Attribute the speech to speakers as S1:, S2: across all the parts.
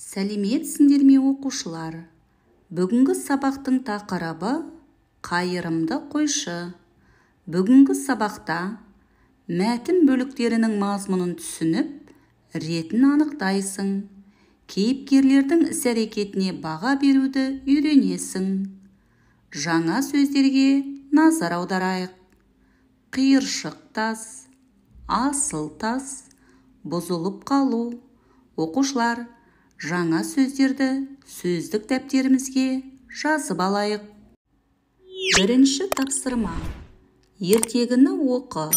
S1: Сәлеметсіңдер ме оқушылар? Бүгінгі сабақтың тақырыбы қайырымды қойшы. Бүгінгі сабақта мәтін бөліктерінің мазмұнын түсініп, ретін анықтайсың. Кейіпкерлердің іс-әрекетіне баға беруді үйренесің. Жаңа сөздерге назар аударайық. Қиыршық тас, асыл тас, бұзылып қалу. Оқушылар, жаңа сөздерді сөздік дәптерімізге жазып алайық. Бірінші тапсырма. Ертегіні оқы.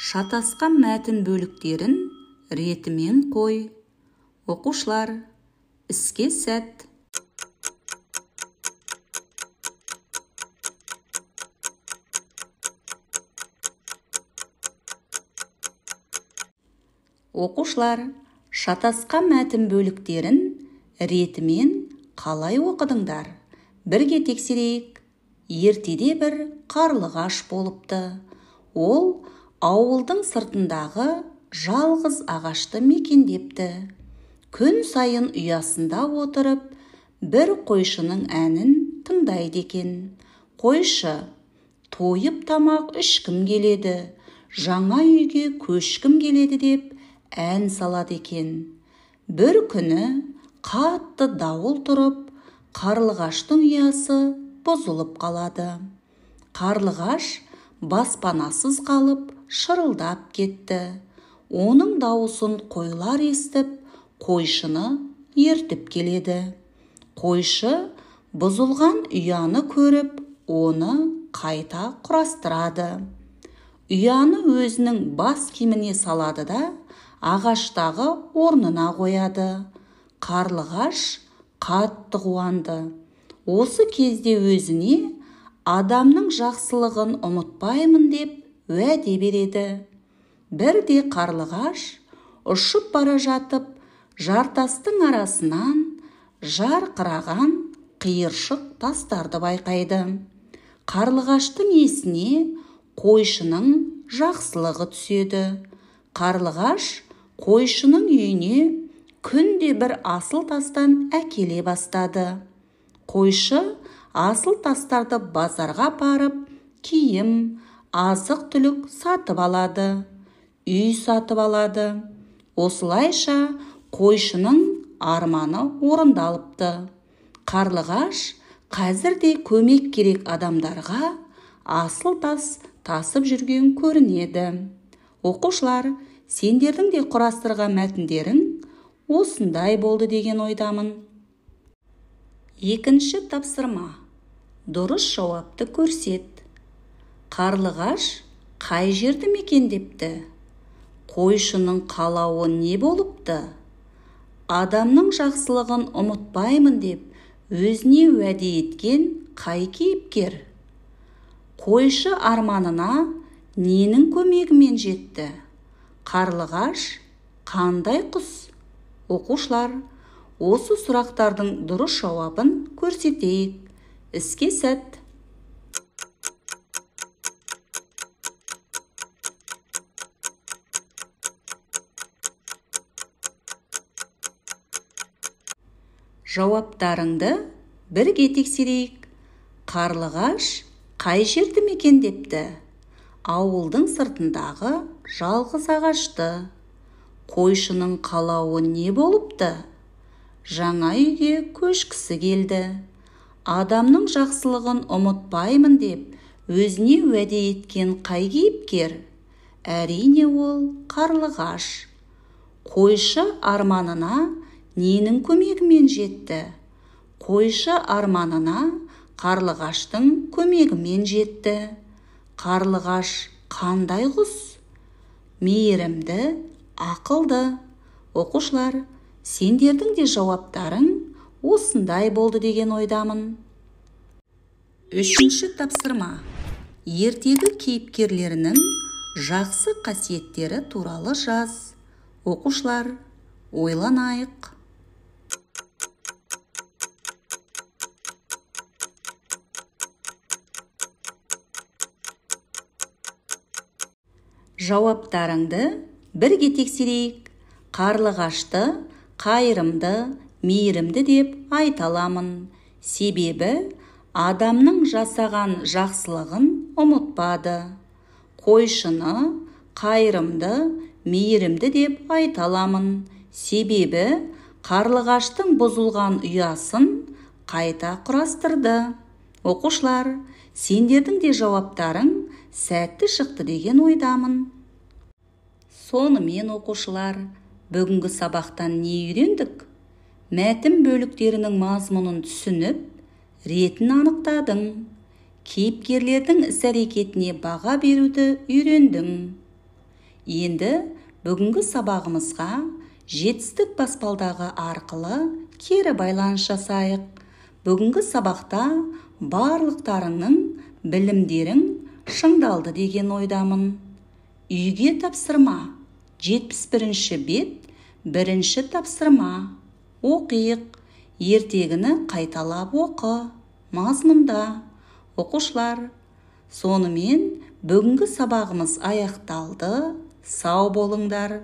S1: Шатасқан мәтін бөліктерін ретімен қой. Оқушылар, іске сәт. Оқушылар, шатасқан мәтін бөліктерін ретімен қалай оқыдыңдар? Бірге тексерейік. Ертеде бір қарлығаш болыпты. Ол ауылдың сыртындағы жалғыз ағашты мекендепті. Күн сайын ұясында отырып, бір қойшының әнін тыңдайды екен. Қойшы, тойып тамақ ішкім келеді, жаңа үйге көшкім келеді деп ән салады екен. Бір күні қатты дауыл тұрып, қарлығаштың ұясы бұзылып қалады. Қарлығаш баспанасыз қалып, шырылдап кетті. Оның дауысын қойлар естіп, қойшыны ертіп келеді. Қойшы бұзылған ұяны көріп, оны қайта құрастырады. Ұяны өзінің бас киіміне салады да, ағаштағы орнына қояды. Қарлығаш қатты қуанды. Осы кезде өзіне адамның жақсылығын ұмытпаймын деп уәде береді. Бірде қарлығаш ұшып бара жатып, жартастың арасынан жарқыраған қиыршық тастарды байқайды. Қарлығаштың есіне қойшының жақсылығы түседі. Қарлығаш қойшының үйіне күнде бір асыл тастан әкеле бастады. Қойшы асыл тастарды базарға апарып, киім, азық-түлік сатып алады, үй сатып алады. Осылайша қойшының арманы орындалыпты. Қарлығаш қазірде көмек керек адамдарға асыл тас тасып жүрген көрінеді. Оқушылар, сендердің де құрастырған мәтіндерің осындай болды деген ойдамын. Екінші тапсырма. Дұрыс жауапты көрсет. Қарлығаш қай жерді мекендепті? Қойшының қалауы не болыпты? Адамның жақсылығын ұмытпаймын деп өзіне уәде еткен қай кейіпкер? Қойшы арманына ненің көмегімен жетті? Қарлығаш қандай құс? Оқушылар, осы сұрақтардың дұрыс жауабын көрсетейік. Іске сәт. Жауаптарыңды бірге тексерейік. Қарлығаш қай жерді мекендепті? Ауылдың сыртындағы жалғыз ағашты. Қойшының қалауы не болыпты? Жаңа үйге көшкісі келді. Адамның жақсылығын ұмытпаймын деп өзіне уәде еткен қай кейіпкер? Әрине ол қарлығаш. Қойшы арманына ненің көмегімен жетті? Қойшы арманына қарлығаштың көмегімен жетті. Қарлығаш қандай құс? Мейірімді, ақылды. Оқушылар, сендердің де жауаптарың осындай болды деген ойдамын. Үшінші тапсырма. Ертегі кейіпкерлерінің жақсы қасиеттері туралы жаз. Оқушылар, ойланайық. Жауаптарыңды бірге тексерейік. Қарлығашты қайырымды, мейірімді деп айта аламын. Себебі адамның жасаған жақсылығын ұмытпады. Қойшыны қайырымды, мейірімді деп айта аламын. Себебі қарлығаштың бұзылған ұясын қайта құрастырды. Оқушылар, сендердің де жауаптарың сәтті шықты деген ойдамын. Сонымен оқушылар, бүгінгі сабақтан не үйрендік? Мәтін бөліктерінің мазмұнын түсініп, ретін анықтадың. Кейіпкерлердің іс-әрекетіне баға беруді үйрендің. Енді бүгінгі сабағымызға жетістік баспалдағы арқылы кері байланыс жасайық. Бүгінгі сабақта барлықтарыңның білімдерің шыңдалды деген ойдамын. Үйге тапсырма. 71-ші бет, 1-ші тапсырма. Оқиық. Ертегіні қайталап оқы. Мазмұнда. Оқушылар, сонымен бүгінгі сабағымыз аяқталды. Сау болыңдар.